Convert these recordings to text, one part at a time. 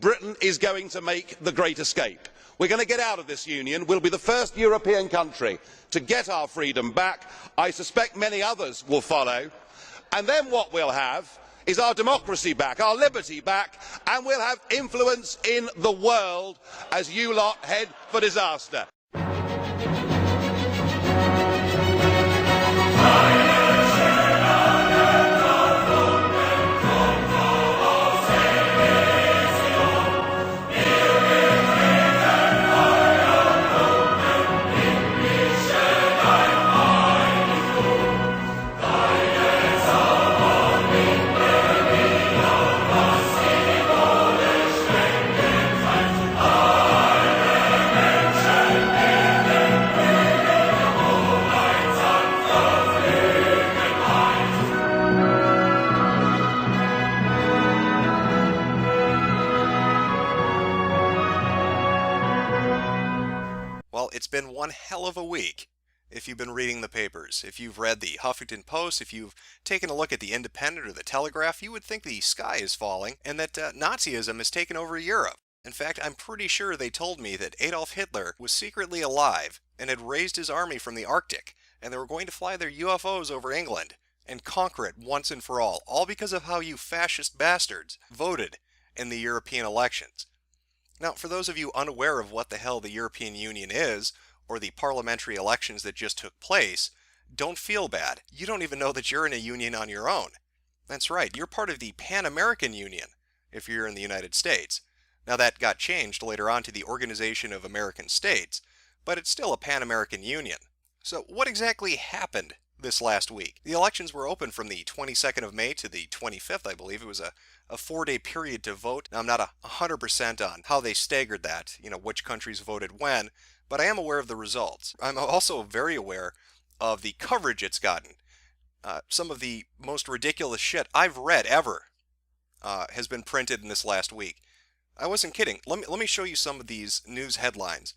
Britain is going to make the great escape. We're going to get out of this union. We'll be the first European country to get our freedom back. I suspect many others will follow. And then what we'll have is our democracy back, our liberty back, and we'll have influence in the world as you lot head for disaster. It's been one hell of a week if you've been reading the papers. If you've read the Huffington Post, if you've taken a look at the Independent or the Telegraph, you would think the sky is falling and that Nazism has taken over Europe. In fact, I'm pretty sure they told me that Adolf Hitler was secretly alive and had raised his army from the Arctic, and they were going to fly their UFOs over England and conquer it once and for all because of how you fascist bastards voted in the European elections. Now, for those of you unaware of what the hell the European Union is, or the parliamentary elections that just took place, don't feel bad. You don't even know that you're in a union on your own. That's right, you're part of the Pan-American Union, if you're in the United States. Now that got changed later on to the Organization of American States, but it's still a Pan-American Union. So what exactly happened this last week? The elections were open from the 22nd of May to the 25th, I believe. It was a 4-day period to vote. Now, I'm not 100% on how they staggered that, which countries voted when, but I am aware of the results. I'm also very aware of the coverage it's gotten. Some of the most ridiculous shit I've read ever has been printed in this last week. I wasn't kidding. Let me show you some of these news headlines,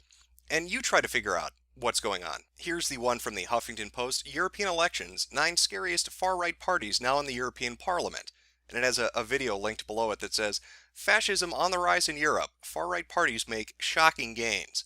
and you try to figure out what's going on. Here's the one from the Huffington Post. European elections, 9 scariest far-right parties now in the European Parliament. And it has a video linked below it that says, fascism on the rise in Europe, far-right parties make shocking gains.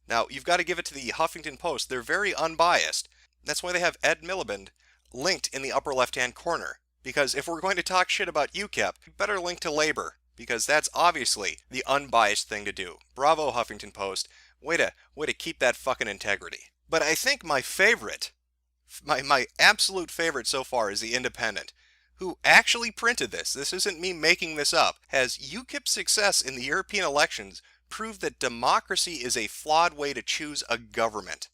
Now, you've got to give it to the Huffington Post. They're very unbiased. That's why they have Ed Miliband linked in the upper left-hand corner. Because if we're going to talk shit about UKIP, we better link to Labour, because that's obviously the unbiased thing to do. Bravo, Huffington Post. Way to keep that fucking integrity. But I think my favorite, my absolute favorite so far is the Independent, who actually printed this. This isn't me making this up. Has UKIP's success in the European elections proved that democracy is a flawed way to choose a government?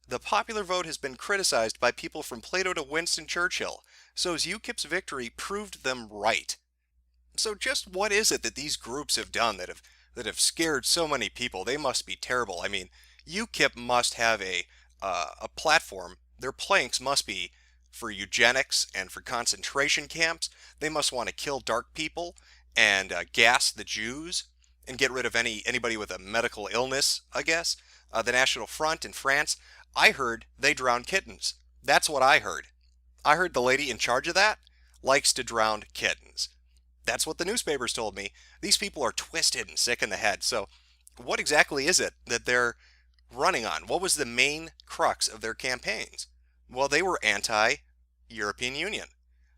The popular vote has been criticized by people from Plato to Winston Churchill, so has UKIP's victory proved them right? So just what is it that these groups have done that have scared so many people? They must be terrible. I mean, UKIP must have a platform. Their planks must be for eugenics and for concentration camps. They must want to kill dark people and gas the Jews and get rid of anybody with a medical illness, I guess. The National Front in France, I heard they drown kittens. That's what I heard. I heard the lady in charge of that likes to drown kittens. That's what the newspapers told me. These people are twisted and sick in the head. So what exactly is it that they're running on? What was the main crux of their campaigns? Well, they were anti-European Union,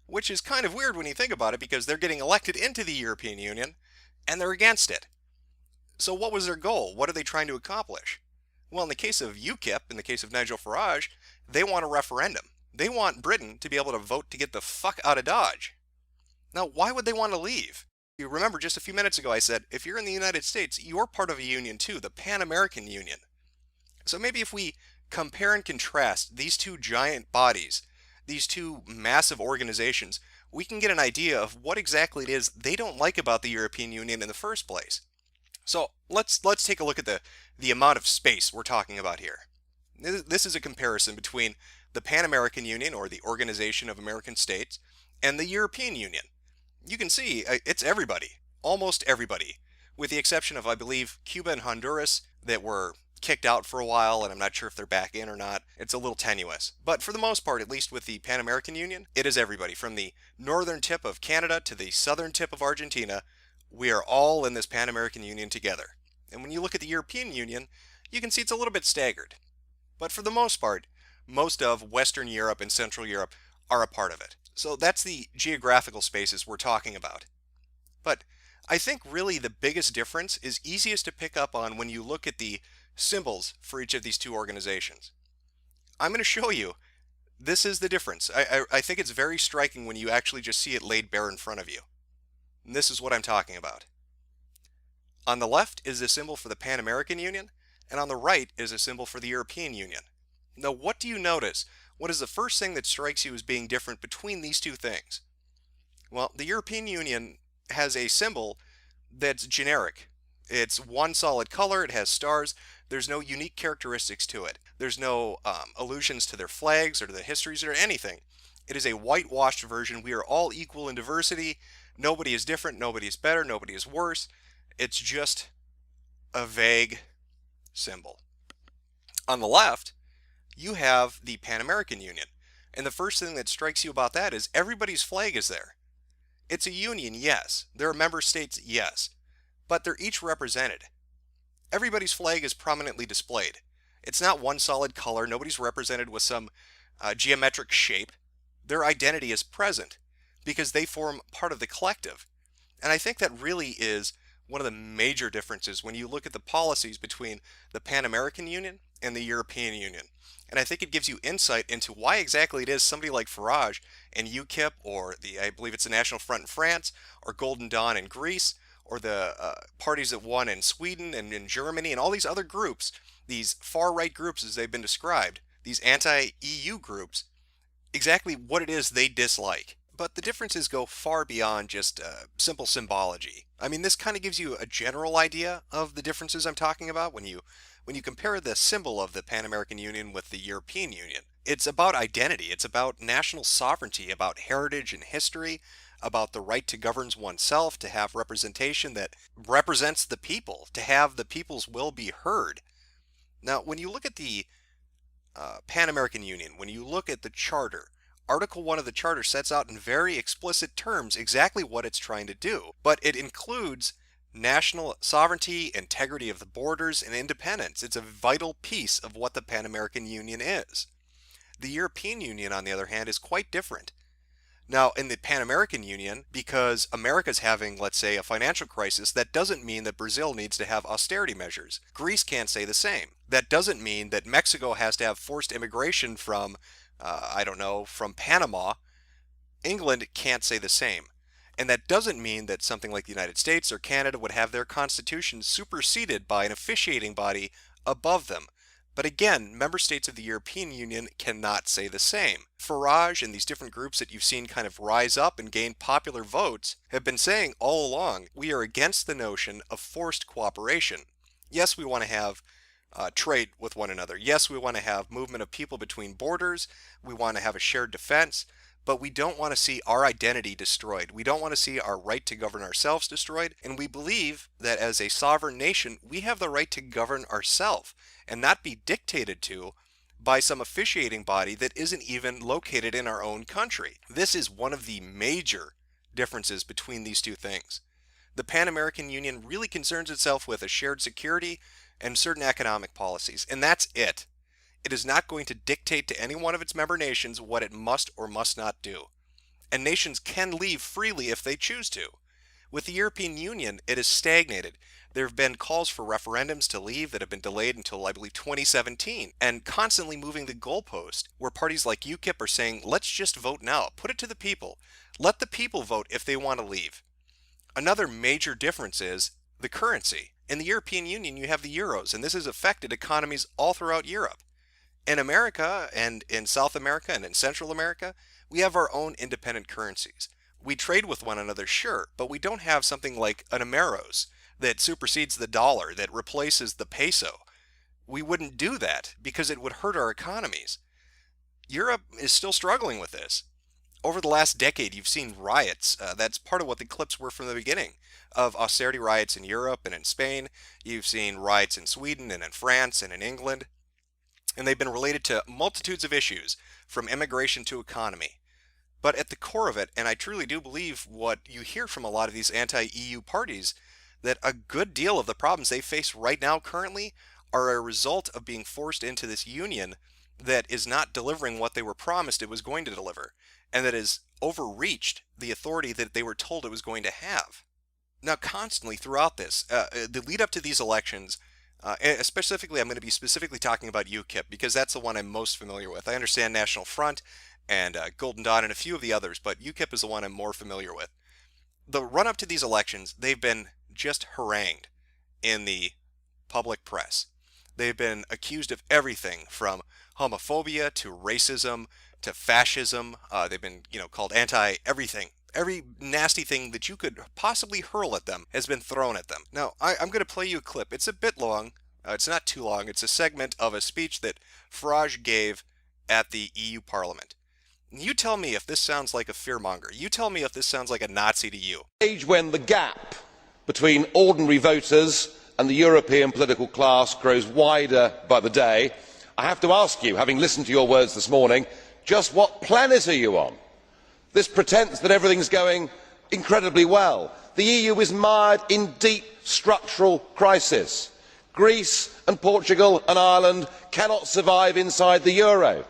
which is kind of weird when you think about it, because they're getting elected into the European Union and they're against it. So what was their goal? What are they trying to accomplish? Well, in the case of UKIP, in the case of Nigel Farage, they want a referendum. They want Britain to be able to vote to get the fuck out of Dodge. Now, why would they want to leave? You remember just a few minutes ago I said, if you're in the United States, you're part of a union too, the Pan-American Union. So maybe if we compare and contrast these two giant bodies, these two massive organizations, we can get an idea of what exactly it is they don't like about the European Union in the first place. So let's take a look at the amount of space we're talking about here. This is a comparison between the Pan-American Union, or the Organization of American States, and the European Union. You can see it's everybody, almost everybody, with the exception of, I believe, Cuba and Honduras that were kicked out for a while, and I'm not sure if they're back in or not. It's a little tenuous. But for the most part, at least with the Pan-American Union, it is everybody, from the northern tip of Canada to the southern tip of Argentina, We are all in this Pan-American Union together. And when you look at the European Union, you can see it's a little bit staggered. But for the most part, most of Western Europe and Central Europe are a part of it. So that's the geographical spaces we're talking about. But I think really the biggest difference is easiest to pick up on when you look at the symbols for each of these two organizations. I'm going to show you. This is the difference. I think it's very striking when you actually just see it laid bare in front of you. And this is what I'm talking about. On the left is a symbol for the Pan-American Union, and on the right is a symbol for the European Union. Now, what do you notice? What is the first thing that strikes you as being different between these two things? Well, the European Union has a symbol that's generic. It's one solid color, it has stars, there's no unique characteristics to it. There's no allusions to their flags or to the histories or anything. It is a whitewashed version. We are all equal in diversity. Nobody is different, nobody is better, nobody is worse. It's just a vague symbol. On the left, you have the Pan-American Union. And the first thing that strikes you about that is everybody's flag is there. It's a union, yes. There are member states, yes. But they're each represented. Everybody's flag is prominently displayed. It's not one solid color. Nobody's represented with some geometric shape. Their identity is present because they form part of the collective. And I think that really is one of the major differences when you look at the policies between the Pan-American Union and the European Union. And I think it gives you insight into why exactly it is somebody like Farage and UKIP, or I believe it's the National Front in France, or Golden Dawn in Greece, or the parties that won in Sweden and in Germany, and all these other groups, these far-right groups as they've been described, these anti-EU groups, exactly what it is they dislike. But the differences go far beyond just simple symbology. I mean, this kind of gives you a general idea of the differences I'm talking about when you compare the symbol of the Pan-American Union with the European Union. It's about identity, it's about national sovereignty, about heritage and history, about the right to govern oneself, to have representation that represents the people, to have the people's will be heard. Now, when you look at the Pan-American Union, when you look at the Charter, Article 1 of the Charter sets out in very explicit terms exactly what it's trying to do, but it includes national sovereignty, integrity of the borders, and independence. It's a vital piece of what the Pan-American Union is. The European Union, on the other hand, is quite different. Now, in the Pan-American Union, because America's having, let's say, a financial crisis, that doesn't mean that Brazil needs to have austerity measures. Greece can't say the same. That doesn't mean that Mexico has to have forced immigration from, from Panama. England can't say the same. And that doesn't mean that something like the United States or Canada would have their constitution superseded by an officiating body above them. But again, member states of the European Union cannot say the same. Farage and these different groups that you've seen kind of rise up and gain popular votes have been saying all along, we are against the notion of forced cooperation. Yes, we want to have trade with one another. Yes, we want to have movement of people between borders. We want to have a shared defense. But we don't want to see our identity destroyed. We don't want to see our right to govern ourselves destroyed. And we believe that as a sovereign nation, we have the right to govern ourselves and not be dictated to by some officiating body that isn't even located in our own country. This is one of the major differences between these two things. The Pan-American Union really concerns itself with a shared security and certain economic policies, and that's it. It is not going to dictate to any one of its member nations what it must or must not do. And nations can leave freely if they choose to. With the European Union, it has stagnated. There have been calls for referendums to leave that have been delayed until, I believe, 2017, and constantly moving the goalpost, where parties like UKIP are saying, let's just vote now, put it to the people. Let the people vote if they want to leave. Another major difference is the currency. In the European Union, you have the euros, and this has affected economies all throughout Europe. In America, and in South America, and in Central America, we have our own independent currencies. We trade with one another, sure, but we don't have something like an Ameros that supersedes the dollar, that replaces the peso. We wouldn't do that because it would hurt our economies. Europe is still struggling with this. Over the last decade, you've seen riots. That's part of what the clips were from the beginning of austerity riots in Europe and in Spain. You've seen riots in Sweden and in France and in England. And they've been related to multitudes of issues, from immigration to economy. But at the core of it, and I truly do believe what you hear from a lot of these anti-EU parties, that a good deal of the problems they face right now currently are a result of being forced into this union that is not delivering what they were promised it was going to deliver, and that has overreached the authority that they were told it was going to have. Now, constantly throughout this, the lead up to these elections, specifically, I'm going to be specifically talking about UKIP because that's the one I'm most familiar with. I understand National Front and Golden Dawn and a few of the others, but UKIP is the one I'm more familiar with. The run up to these elections, they've been just harangued in the public press. They've been accused of everything from homophobia to racism to fascism. They've been, called anti-everything. Every nasty thing that you could possibly hurl at them has been thrown at them. Now, I'm going to play you a clip. It's a bit long. It's not too long. It's a segment of a speech that Farage gave at the EU Parliament. You tell me if this sounds like a fearmonger. You tell me if this sounds like a Nazi to you. Age when the gap between ordinary voters and the European political class grows wider by the day, I have to ask you, having listened to your words this morning, just what planet are you on? This pretence that everything's going incredibly well. The EU is mired in deep structural crisis. Greece and Portugal and Ireland cannot survive inside the euro.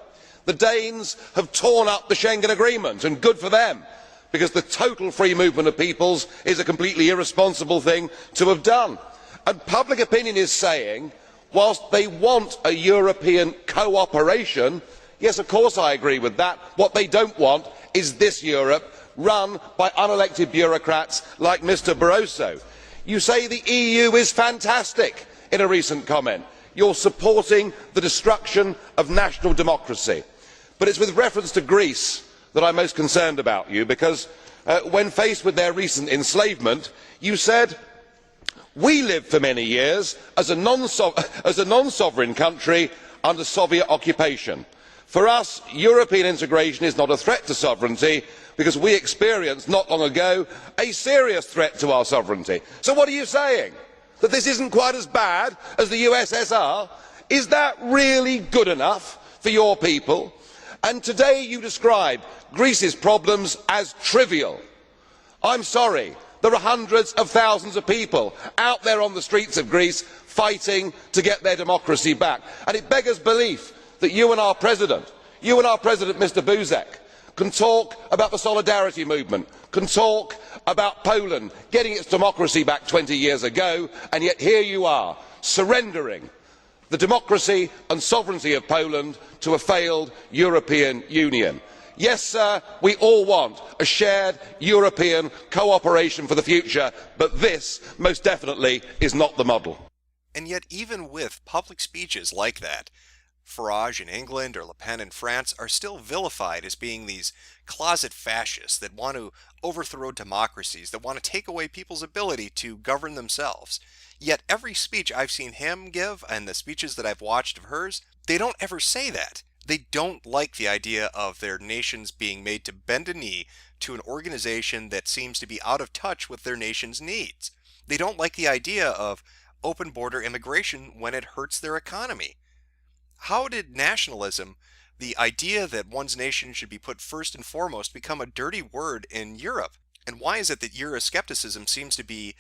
The Danes have torn up the Schengen Agreement, and good for them, because the total free movement of peoples is a completely irresponsible thing to have done. And public opinion is saying, whilst they want a European cooperation, yes, of course I agree with that, what they don't want is this Europe run by unelected bureaucrats like Mr Barroso. You say the EU is fantastic in a recent comment. You're supporting the destruction of national democracy. But it's with reference to Greece that I'm most concerned about you, because when faced with their recent enslavement, you said, "We lived for many years as a non-sovereign country under Soviet occupation. For us, European integration is not a threat to sovereignty, because we experienced not long ago a serious threat to our sovereignty." So what are you saying? That this isn't quite as bad as the USSR? Is that really good enough for your people? And today you describe Greece's problems as trivial. I'm sorry, there are hundreds of thousands of people out there on the streets of Greece fighting to get their democracy back. And it beggars belief that you and our President, Mr Buzek, can talk about the solidarity movement, can talk about Poland getting its democracy back 20 years ago, and yet here you are, surrendering the democracy and sovereignty of Poland to a failed European Union. Yes, sir, we all want a shared European cooperation for the future, but this most definitely is not the model. And yet, even with public speeches like that, Farage in England or Le Pen in France are still vilified as being these closet fascists that want to overthrow democracies, that want to take away people's ability to govern themselves. Yet every speech I've seen him give, and the speeches that I've watched of hers, they don't ever say that. They don't like the idea of their nations being made to bend a knee to an organization that seems to be out of touch with their nation's needs. They don't like the idea of open border immigration when it hurts their economy. How did nationalism, the idea that one's nation should be put first and foremost, become a dirty word in Europe? And why is it that Euroscepticism seems to be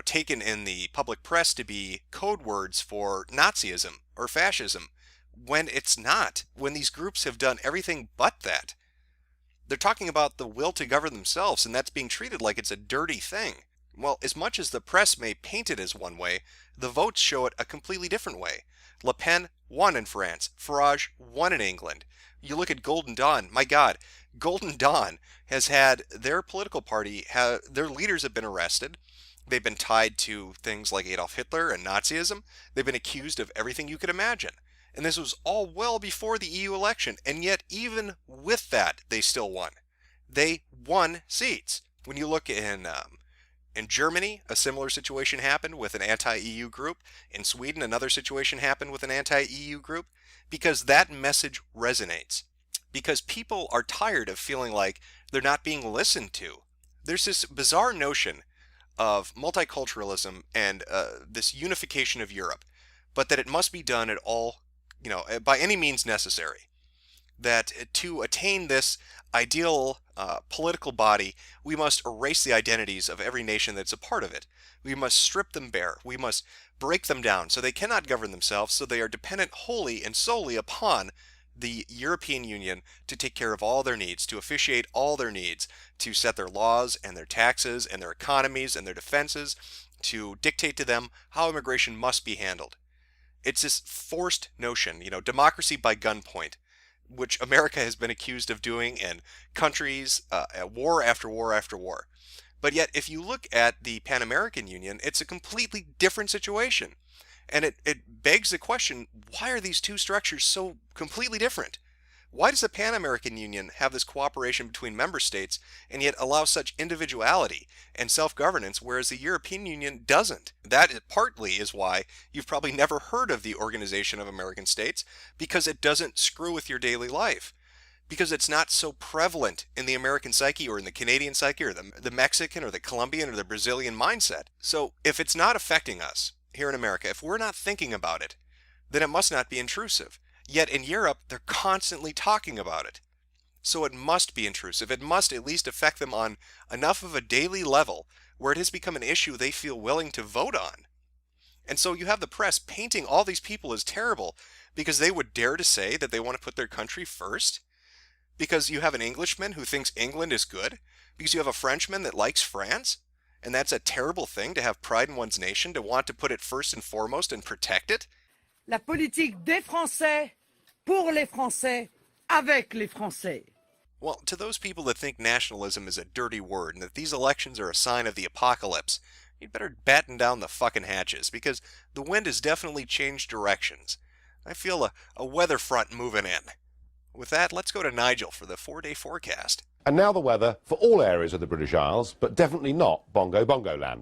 taken in the public press to be code words for Nazism or fascism, when it's not, when these groups have done everything but that? They're talking about the will to govern themselves, and that's being treated like it's a dirty thing. Well, as much as the press may paint it as one way, the votes show it a completely different way. Le Pen won in France. Farage won in England. You look at Golden Dawn, my God, Golden Dawn has had their political party, their leaders have been arrested. They've been tied to things like Adolf Hitler and Nazism. They've been accused of everything you could imagine. And this was all well before the EU election. And yet, even with that, they still won. They won seats. When you look in Germany, a similar situation happened with an anti-EU group. In Sweden, another situation happened with an anti-EU group. Because that message resonates. Because people are tired of feeling like they're not being listened to. There's this bizarre notion of multiculturalism and this unification of Europe, but that it must be done at all, by any means necessary. that to attain this ideal political body, we must erase the identities of every nation that's a part of it. We must strip them bare. We must break them down so they cannot govern themselves, so they are dependent wholly and solely upon the European Union to take care of all their needs, to officiate all their needs, to set their laws and their taxes and their economies and their defenses, to dictate to them how immigration must be handled. It's this forced notion, democracy by gunpoint, which America has been accused of doing in countries, war after war after war. But yet, if you look at the Pan-American Union, it's a completely different situation. And it begs the question, why are these two structures so completely different? Why does the Pan-American Union have this cooperation between member states and yet allow such individuality and self-governance, whereas the European Union doesn't? That partly is why you've probably never heard of the Organization of American States, because it doesn't screw with your daily life. Because it's not so prevalent in the American psyche or in the Canadian psyche or the Mexican or the Colombian or the Brazilian mindset. So if it's not affecting us here in America, if we're not thinking about it, then it must not be intrusive. Yet in Europe, they're constantly talking about it. So it must be intrusive. It must at least affect them on enough of a daily level where it has become an issue they feel willing to vote on. And so you have the press painting all these people as terrible because they would dare to say that they want to put their country first. Because you have an Englishman who thinks England is good. Because you have a Frenchman that likes France. And that's a terrible thing, to have pride in one's nation, to want to put it first and foremost and protect it. La politique des Français, pour les Français, avec les Français. Well, to those people that think nationalism is a dirty word and that these elections are a sign of the apocalypse, you'd better batten down the fucking hatches, because the wind has definitely changed directions. I feel a weather front moving in. With that, let's go to Nigel for the 4-day forecast. And now the weather for all areas of the British Isles, but definitely not Bongo Bongo land.